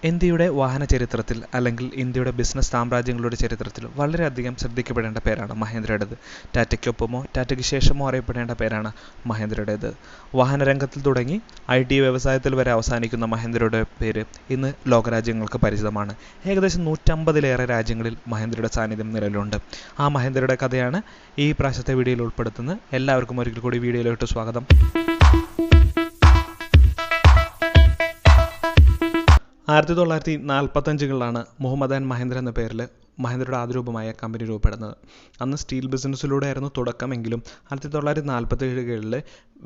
ഇന്ത്യയുടെ വാഹന ചരിത്രത്തിൽ അല്ലെങ്കിൽ ഇന്ത്യയുടെ ബിസിനസ് സാമ്രാജ്യങ്ങളുടെ ചരിത്രത്തിൽ വളരെയധികം ശ്രദ്ധിക്കപ്പെടേണ്ട പേരാണ് മഹീന്ദ്രയുടേത്. ടാറ്റയ്ക്കൊപ്പമോ ടാറ്റയ്ക്ക് ശേഷമോ അറിയപ്പെടേണ്ട പേരാണ് മഹീന്ദ്രയുടേത്. വാഹനരംഗത്തിൽ തുടങ്ങി IT വ്യവസായത്തിൽ വരെ അവസാനിക്കുന്ന മഹീന്ദ്രയുടെ പേര് ഇന്ന് ലോകരാജ്യങ്ങൾക്ക് പരിചിതമാണ്. ഏകദേശം 150-ലേറെ രാജ്യങ്ങളിൽ മഹീന്ദ്രയുടെ സാന്നിധ്യം നിലവിലുണ്ട്. ആ മഹീന്ദ്രയുടെ കഥയാണ് ഈ പ്രാവശ്യത്തെ വീഡിയോയിൽ ഉൾപ്പെടുത്തുന്നത്. എല്ലാവർക്കും ഒരിക്കൽ കൂടി വീഡിയോയിലോട്ട് സ്വാഗതം. 1945-കളിലാണ് മുഹമ്മദ് ആൻഡ് മഹീന്ദ്ര എന്ന പേരിൽ മഹീന്ദ്രയുടെ ആദ്യരൂപമായ കമ്പനി രൂപപ്പെടുന്നത്. അന്ന് സ്റ്റീൽ ബിസിനസ്സിലൂടെയായിരുന്നു തുടക്കമെങ്കിലും 1947-കളിൽ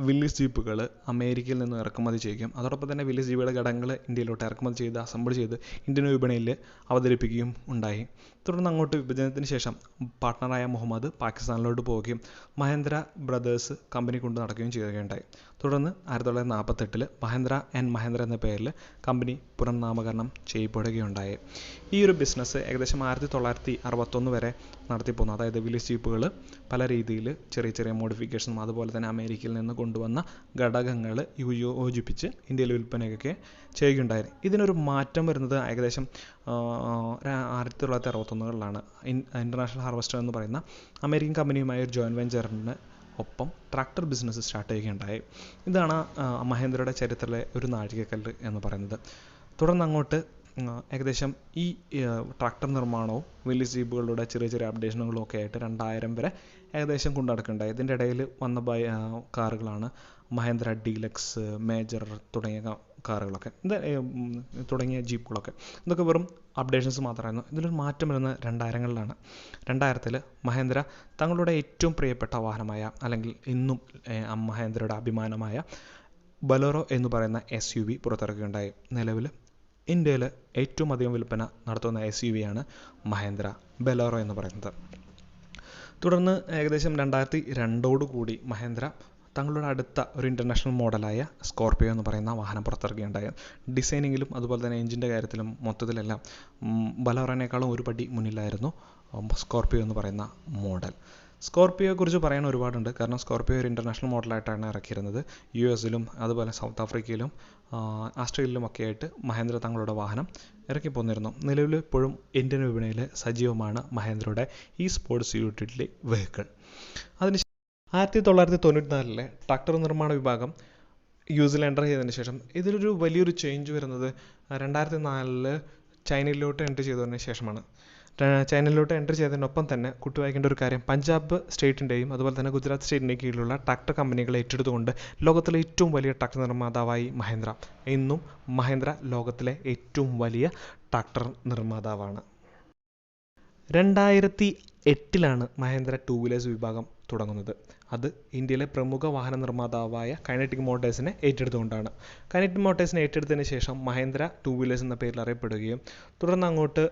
വില്ലീസ് ജീപ്പുകൾ അമേരിക്കയിൽ നിന്ന് ഇറക്കുമതി ചെയ്യും. അതോടൊപ്പം തന്നെ വില്ലീസ് ജീപ്പുകളുടെ ഘടകങ്ങൾ ഇന്ത്യയിലോട്ട് ഇറക്കുമതി ചെയ്ത് അസംബിൾ ചെയ്ത് ഇന്ത്യൻ വിപണിയിൽ അവതരിപ്പിക്കുകയും ഉണ്ടായി. തുടർന്ന് അങ്ങോട്ട് വിഭജനത്തിന് ശേഷം പാർട്ട്ണറായ മുഹമ്മദ് പാകിസ്ഥാനിലോട്ട് പോവുകയും മഹീന്ദ്ര ബ്രദേഴ്സ് കമ്പനി കൊണ്ട് നടക്കുകയും ചെയ്യുകയുണ്ടായി. തുടർന്ന് 1948-ൽ മഹീന്ദ്ര ആൻഡ് മഹീന്ദ്ര എന്ന പേരിൽ കമ്പനി പുനർനാമകരണം ചെയ്യപ്പെടുകയുണ്ടായി. ഈ ഒരു ബിസിനസ് ഏകദേശം 1961 വരെ നടത്തിപ്പോന്നു. അതായത് വില്ലീസ് ജീപ്പുകൾ പല രീതിയിൽ ചെറിയ ചെറിയ മോഡിഫിക്കേഷനും അതുപോലെ തന്നെ അമേരിക്കയിൽ നിന്ന് കൊണ്ടുവന്ന ഘടകങ്ങൾ യോജിപ്പിച്ച് ഇന്ത്യയിൽ വിൽപ്പനയൊക്കെ ചെയ്യുകയുണ്ടായി. ഇതിനൊരു മാറ്റം വരുന്നത് ഏകദേശം 1961-കളിലാണ്. ഇൻ്റർനാഷണൽ ഹാർവസ്റ്റർ എന്ന് പറയുന്ന അമേരിക്കൻ കമ്പനിയുമായ ഒരു ജോയിൻറ്റ് വെഞ്ചറിന് ഒപ്പം ട്രാക്ടർ ബിസിനസ് സ്റ്റാർട്ട് ചെയ്യുകയുണ്ടായി. ഇതാണ് മഹീന്ദ്രയുടെ ചരിത്രത്തിലെ ഒരു നാഴികക്കല്ല് എന്ന് പറയുന്നത്. തുടർന്ന് അങ്ങോട്ട് ഏകദേശം ഈ ട്രാക്ടർ നിർമ്മാണവും വില്ലീസ് ജീപ്പുകളുടെ ചെറിയ ചെറിയ അപ്ഡേഷനുകളും ഒക്കെ ആയിട്ട് 2000 വരെ ഏകദേശം കൊണ്ടുനടക്കുകയുണ്ടായി. ഇതിൻ്റെ ഇടയിൽ വന്ന കാറുകളാണ് മഹീന്ദ്ര ഡീലക്സ്, മേജർ തുടങ്ങിയ കാറുകളൊക്കെ, തുടങ്ങിയ ജീപ്പുകളൊക്കെ. ഇതൊക്കെ വെറും അപ്ഡേഷൻസ് മാത്രമായിരുന്നു. ഇതിലൊരു മാറ്റം വരുന്നത് 2000-കളിലാണ്. 2000-ൽ മഹീന്ദ്ര തങ്ങളുടെ ഏറ്റവും പ്രിയപ്പെട്ട വാഹനമായ അല്ലെങ്കിൽ ഇന്നും മഹീന്ദ്രയുടെ അഭിമാനമായ ബലോറോ എന്ന് പറയുന്ന SUV പുറത്തിറക്കുകയുണ്ടായി. നിലവിൽ ഇന്ത്യയിൽ ഏറ്റവും അധികം വിൽപ്പന നടത്തുന്ന SUV ആണ് മഹീന്ദ്ര ബലോറോ എന്ന് പറയുന്നത്. തുടർന്ന് ഏകദേശം 2002 മഹീന്ദ്ര തങ്ങളുടെ അടുത്ത ഒരു ഇൻ്റർനാഷണൽ മോഡലായ സ്കോർപിയോ എന്ന് പറയുന്ന വാഹനം പുറത്തിറക്കുകയുണ്ടായി. ഡിസൈനിങ്ങിലും അതുപോലെ തന്നെ എഞ്ചിൻ്റെ കാര്യത്തിലും മൊത്തത്തിലെല്ലാം ബലോറോനേക്കാളും ഒരു പടി മുന്നിലായിരുന്നു സ്കോർപിയോ എന്ന് പറയുന്ന മോഡൽ. സ്കോർപിയോയെക്കുറിച്ച് പറയാൻ ഒരുപാടുണ്ട്. കാരണം സ്കോർപിയോ ഒരു ഇൻ്റർനാഷണൽ മോഡലായിട്ടാണ് ഇറക്കിയിരുന്നത്. US-ലും അതുപോലെ സൗത്ത് ആഫ്രിക്കയിലും ആസ്ട്രേലിയയിലുമൊക്കെ ആയിട്ട് മഹീന്ദ്ര തങ്ങളുടെ വാഹനം ഇറക്കി പോന്നിരുന്നു. നിലവിൽ ഇപ്പോഴും ഇന്ത്യൻ വിപണിയിൽ സജീവമാണ് മഹീന്ദ്രയുടെ ഈ സ്പോർട്സ് യൂട്ടിലിറ്റി വെഹിക്കിൾ. അതിന് 1994-ലെ ട്രാക്ടർ നിർമ്മാണ വിഭാഗം US-ൽ എൻ്റർ ചെയ്തതിന് ശേഷം ഇതിലൊരു വലിയൊരു ചേഞ്ച് വരുന്നത് 2004-ൽ ചൈനയിലോട്ട് എൻ്റർ ചെയ്തതിന് ശേഷമാണ്. ചൈനയിലോട്ട് എൻ്റർ ചെയ്തതിനൊപ്പം തന്നെ കുട്ടിവായിക്കേണ്ട ഒരു കാര്യം, പഞ്ചാബ് സ്റ്റേറ്റിൻ്റെയും അതുപോലെ തന്നെ ഗുജറാത്ത് സ്റ്റേറ്റിൻ്റെയും കീഴിലുള്ള ട്രാക്ടർ കമ്പനികളെ ഏറ്റെടുത്തുകൊണ്ട് ലോകത്തിലെ ഏറ്റവും വലിയ ട്രാക്ടർ നിർമ്മാതാവായി മഹീന്ദ്ര. ഇന്നും മഹീന്ദ്ര ലോകത്തിലെ ഏറ്റവും വലിയ ട്രാക്ടർ നിർമ്മാതാവാണ്. 2008-ലാണ് മഹീന്ദ്ര 2 വീലേഴ്സ് വിഭാഗം തുടങ്ങുന്നത്. അത് ഇന്ത്യയിലെ പ്രമുഖ വാഹന നിർമ്മാതാവായ കൈനറ്റിക് മോട്ടോഴ്സിനെ ഏറ്റെടുത്തുകൊണ്ടാണ്. കൈനറ്റിക് മോട്ടോഴ്സിനെ ഏറ്റെടുത്തതിന് ശേഷം മഹീന്ദ്ര 2 വീലേഴ്സ് എന്ന പേരിൽ അറിയപ്പെടുകയും തുടർന്ന് അങ്ങോട്ട്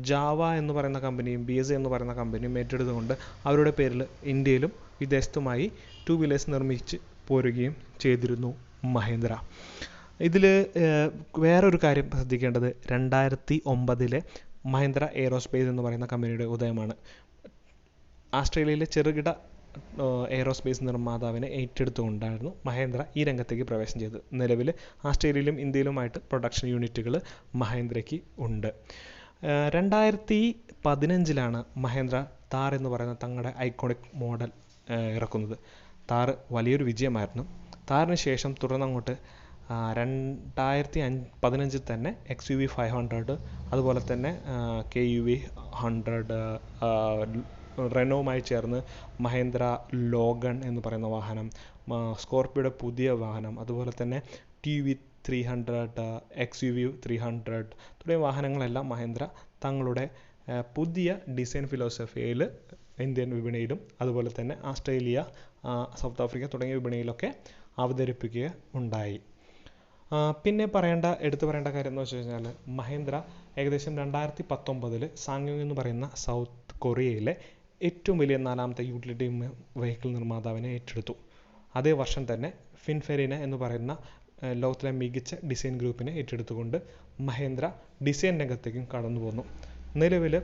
ജാവ എന്ന് പറയുന്ന കമ്പനിയും BSA എന്ന് പറയുന്ന കമ്പനിയും ഏറ്റെടുത്തുകൊണ്ട് അവരുടെ പേരിൽ ഇന്ത്യയിലും വിദേശത്തുമായി 2 വീലേഴ്സ് നിർമ്മിച്ച് പോരുകയും ചെയ്തിരുന്നു മഹീന്ദ്ര. ഇതിൽ വേറൊരു കാര്യം ശ്രദ്ധിക്കേണ്ടത് 2009-ലെ മഹീന്ദ്ര എയ്റോസ്പേസ് എന്ന് പറയുന്ന കമ്പനിയുടെ ഉദയമാണ്. ആസ്ട്രേലിയയിലെ ചെറുകിട എയ്റോസ്പേസ് നിർമ്മാതാവിനെ ഏറ്റെടുത്തുകൊണ്ടായിരുന്നു മഹീന്ദ്ര ഈ രംഗത്തേക്ക് പ്രവേശനം ചെയ്തത്. നിലവിൽ ആസ്ട്രേലിയയിലും ഇന്ത്യയിലുമായിട്ട് പ്രൊഡക്ഷൻ യൂണിറ്റുകൾ മഹീന്ദ്രയ്ക്ക് ഉണ്ട്. 2015-ലാണ് മഹീന്ദ്ര താർ എന്ന് പറയുന്ന തങ്ങളുടെ ഐക്കോണിക് മോഡൽ ഇറക്കുന്നത്. താർ വലിയൊരു വിജയമായിരുന്നു. താറിന് ശേഷം തുടർന്നങ്ങോട്ട് 2015 തന്നെ XUV 500, അതുപോലെ തന്നെ KUV 100, റെനോവുമായി ചേർന്ന് മഹീന്ദ്ര ലോഗൺ എന്ന് പറയുന്ന വാഹനം, സ്കോർപിയോയുടെ പുതിയ വാഹനം, അതുപോലെ തന്നെ TUV 300, XUV 300 തുടങ്ങിയ വാഹനങ്ങളെല്ലാം മഹീന്ദ്ര തങ്ങളുടെ പുതിയ ഡിസൈൻ ഫിലോസഫിയിൽ ഇന്ത്യൻ വിപണിയിലും അതുപോലെ തന്നെ ആസ്ട്രേലിയ, സൗത്ത് ആഫ്രിക്ക തുടങ്ങിയ വിപണിയിലൊക്കെ അവതരിപ്പിക്കുക ഉണ്ടായി. പിന്നെ എടുത്തു പറയേണ്ട കാര്യം എന്ന് വെച്ച് കഴിഞ്ഞാൽ മഹീന്ദ്ര ഏകദേശം 2019-ൽ സാങ്യോങ് എന്ന് പറയുന്ന സൗത്ത് കൊറിയയിലെ ഏറ്റവും വലിയ 4ാമത്തെ യൂട്ടിലിറ്റി വെഹിക്കിൾ നിർമ്മാതാവിനെ ഏറ്റെടുത്തു. അതേ വർഷം തന്നെ ഫിൻഫെറിന എന്ന് പറയുന്ന ലോകത്തിലെ മികച്ച ഡിസൈൻ ഗ്രൂപ്പിനെ ഏറ്റെടുത്തുകൊണ്ട് മഹീന്ദ്ര ഡിസൈൻ രംഗത്തേക്കും കടന്നു പോന്നു. നിലവിൽ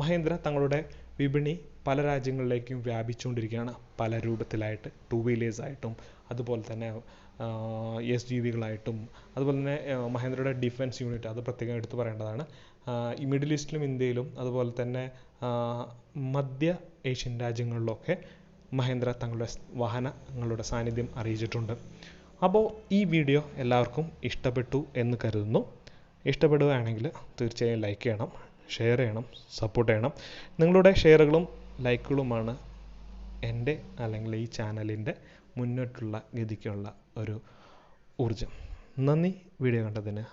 മഹീന്ദ്ര തങ്ങളുടെ വിപണി പല രാജ്യങ്ങളിലേക്കും വ്യാപിച്ചുകൊണ്ടിരിക്കുകയാണ്. പല രൂപത്തിലായിട്ട് 2 വീലേഴ്സ് ആയിട്ടും അതുപോലെ തന്നെ SUV-കളായിട്ടും അതുപോലെ തന്നെ മഹീന്ദ്രയുടെ ഡിഫൻസ് യൂണിറ്റ് അത് പ്രത്യേകം എടുത്തു പറയേണ്ടതാണ്. ഈ മിഡിൽ ഈസ്റ്റിലും ഇന്ത്യയിലും അതുപോലെ തന്നെ മധ്യ ഏഷ്യൻ രാജ്യങ്ങളിലൊക്കെ മഹീന്ദ്ര തങ്ങളുടെ വാഹനങ്ങളുടെ സാന്നിധ്യം അറിയിച്ചിട്ടുണ്ട്. അപ്പോൾ ഈ വീഡിയോ എല്ലാവർക്കും ഇഷ്ടപ്പെട്ടു എന്ന് കരുതുന്നു. ഇഷ്ടപ്പെടുകയാണെങ്കിൽ തീർച്ചയായും ലൈക്ക് ചെയ്യണം, ഷെയർ ചെയ്യണം, സപ്പോർട്ട് ചെയ്യണം. നിങ്ങളുടെ ഷെയറുകളും ലൈക്കുകളുമാണ് എൻ്റെ അല്ലെങ്കിൽ ഈ ചാനലിൻ്റെ മുന്നോട്ടുള്ള ഗതിക്കുള്ള ഒരു ഊർജം. നന്ദി വീഡിയോ കണ്ടതിന്.